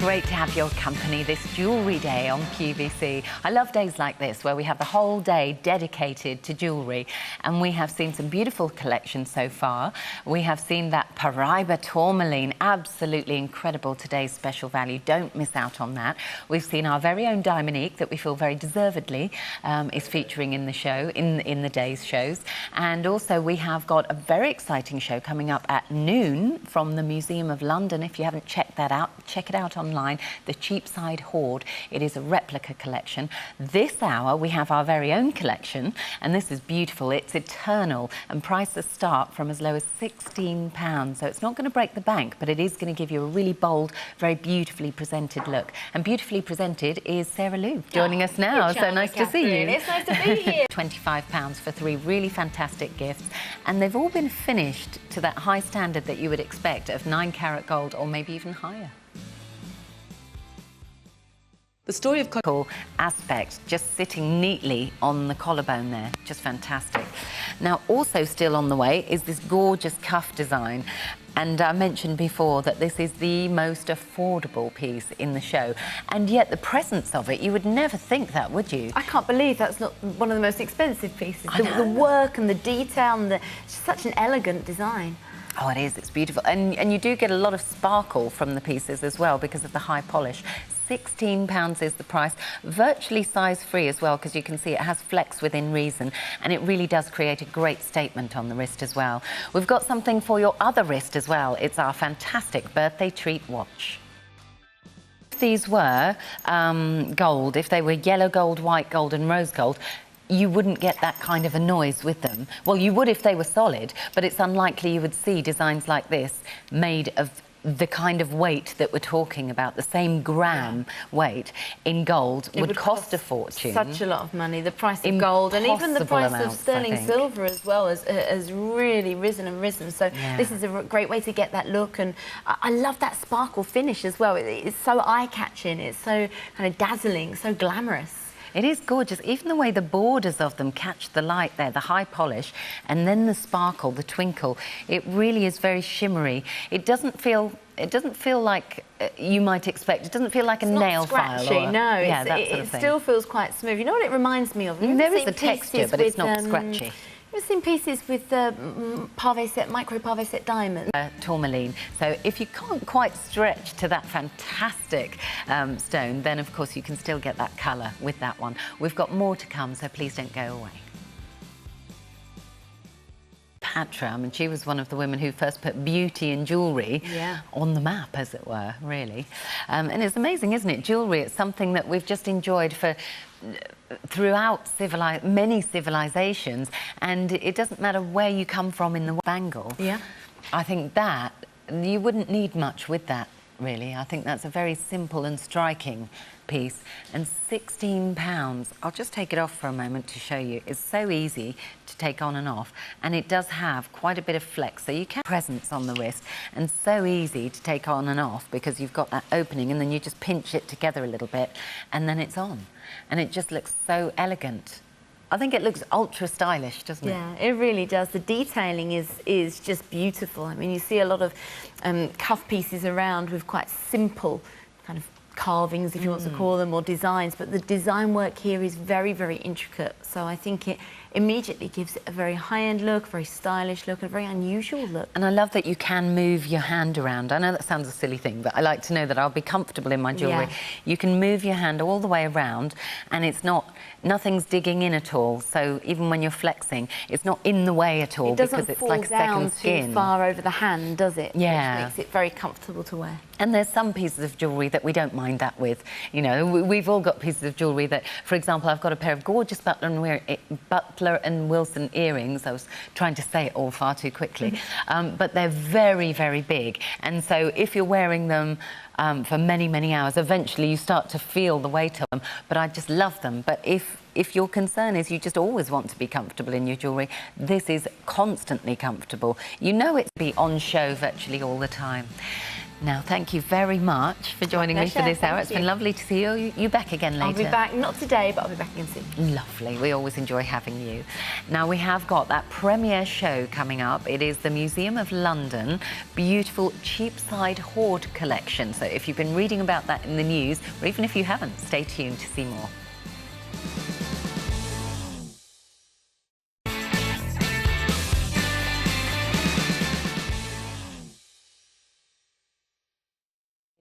great to have your company this jewellery day on QVC. I love days like this where we have the whole day dedicated to jewellery, and we have seen some beautiful collections so far. We have seen that Paraiba tourmaline, absolutely incredible, today's special value. Don't miss out on that. We've seen our very own Diamonique that we feel very deservedly is featuring in the show, in the day's shows. And also we have got a very exciting show coming up at noon from the Museum of London. If you haven't checked that out, check it out online, the Cheapside Hoard. It is a replica collection. This hour we have our very own collection, and this is beautiful. It's eternal, and prices start from as low as £16. So it's not going to break the bank, but it is going to give you a really bold, very beautifully presented look. And beautifully presented is Sarah Lou joining us now. So nice to see you. It's nice to be here. £25 for 3 really fantastic gifts, and they've all been finished to that high standard that you would expect of 9-carat gold, or maybe even higher. The story of cool aspect, just sitting neatly on the collarbone there, just fantastic. Now, also still on the way is this gorgeous cuff design. And I mentioned before that this is the most affordable piece in the show. And yet the presence of it, you would never think that, would you? I can't believe that's not one of the most expensive pieces. The work and the detail and such an elegant design. Oh, it is. It's beautiful. And you do get a lot of sparkle from the pieces as well because of the high polish. £16 is the price, virtually size-free as well, because you can see it has flex within reason, and it really does create a great statement on the wrist as well. We've got something for your other wrist as well. It's our fantastic birthday treat watch. If these were gold, if they were yellow gold, white gold and rose gold, you wouldn't get that kind of a noise with them. Well, you would if they were solid, but it's unlikely you would see designs like this made of the kind of weight that we're talking about, the same gram weight in gold would cost a fortune. Such a lot of money. The price of gold and even the price of sterling silver as well has really risen and risen. So this is a great way to get that look, and I love that sparkle finish as well. It's so eye-catching, it's so kind of dazzling, so glamorous. It is gorgeous. Even the way the borders of them catch the light there, the high polish, and then the sparkle, the twinkle. It really is very shimmery. It doesn't feel like you might expect. It doesn't feel like a nail file. Scratchy, no. Yeah, that sort of it thing. Still feels quite smooth. You know what it reminds me of? There is a texture, but it's not scratchy. You've seen pieces with pave set, micro pave set diamonds. Tourmaline. So if you can't quite stretch to that fantastic stone, then of course you can still get that colour with that one. We've got more to come, so please don't go away. Patra, I mean, she was one of the women who first put beauty and jewellery on the map, as it were, really. And it's amazing, isn't it? Jewellery, it's something that we've just enjoyed for throughout many civilizations, and it doesn't matter where you come from in the bangle. Yeah. I think that you wouldn't need much with that, really. I think that's a very simple and striking piece, and £16. I'll just take it off for a moment to show you. It's so easy to take on and off, and it does have quite a bit of flex, so you can presence on the wrist, and so easy to take on and off because you've got that opening, and then you just pinch it together a little bit and then it's on, and it just looks so elegant. I think it looks ultra stylish, doesn't it? Yeah, it really does. The detailing is just beautiful. I mean, you see a lot of cuff pieces around with quite simple kind of carvings, if you want to call them, or designs, but the design work here is very, very intricate. So I think it immediately gives it a very high-end look, very stylish look, and a very unusual look. And I love that you can move your hand around. I know that sounds a silly thing, but I like to know that I'll be comfortable in my jewellery. You can move your hand all the way around, and nothing's digging in at all. So even when you're flexing, it's not in the way at all, because it's like a second skin. It doesn't fall down too far over the hand, does it? Yeah. Which makes it very comfortable to wear. And there's some pieces of jewellery that we don't mind that with. You know, we've all got pieces of jewellery that, for example, I've got a pair of gorgeous Butler and Wilson earrings. I was trying to say it all far too quickly. But they're very, very big. And so if you're wearing them for many, many hours, eventually you start to feel the weight of them. But I just love them. But if your concern is you just always want to be comfortable in your jewellery, this is constantly comfortable. You know it's be on show virtually all the time. Now, thank you very much for joining me for this hour. It's been lovely to see you. You back again later? I'll be back, not today, but I'll be back again soon. Lovely. We always enjoy having you. Now, we have got that premiere show coming up. It is the Museum of London beautiful Cheapside Hoard collection. So if you've been reading about that in the news, or even if you haven't, stay tuned to see more.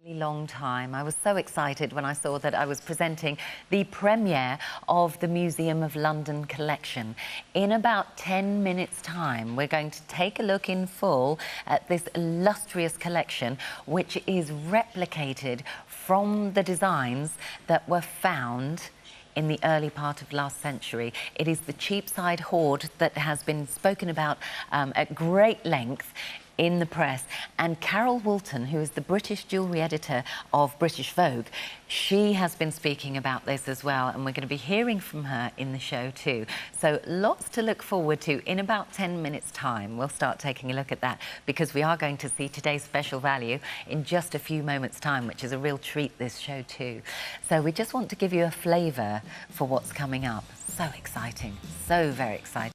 Long time. I was so excited when I saw that I was presenting the premiere of the Museum of London collection. In about 10 minutes' time, we're going to take a look in full at this illustrious collection, which is replicated from the designs that were found in the early part of last century. It is the Cheapside Hoard that has been spoken about at great length in the press, and Carol Woolton, who is the British jewellery editor of British Vogue, she has been speaking about this as well, and we're going to be hearing from her in the show too. So lots to look forward to. In about 10 minutes time we'll start taking a look at that, because we are going to see today's special value in just a few moments time, which is a real treat, this show too. So we just want to give you a flavour for what's coming up. So exciting, so very exciting.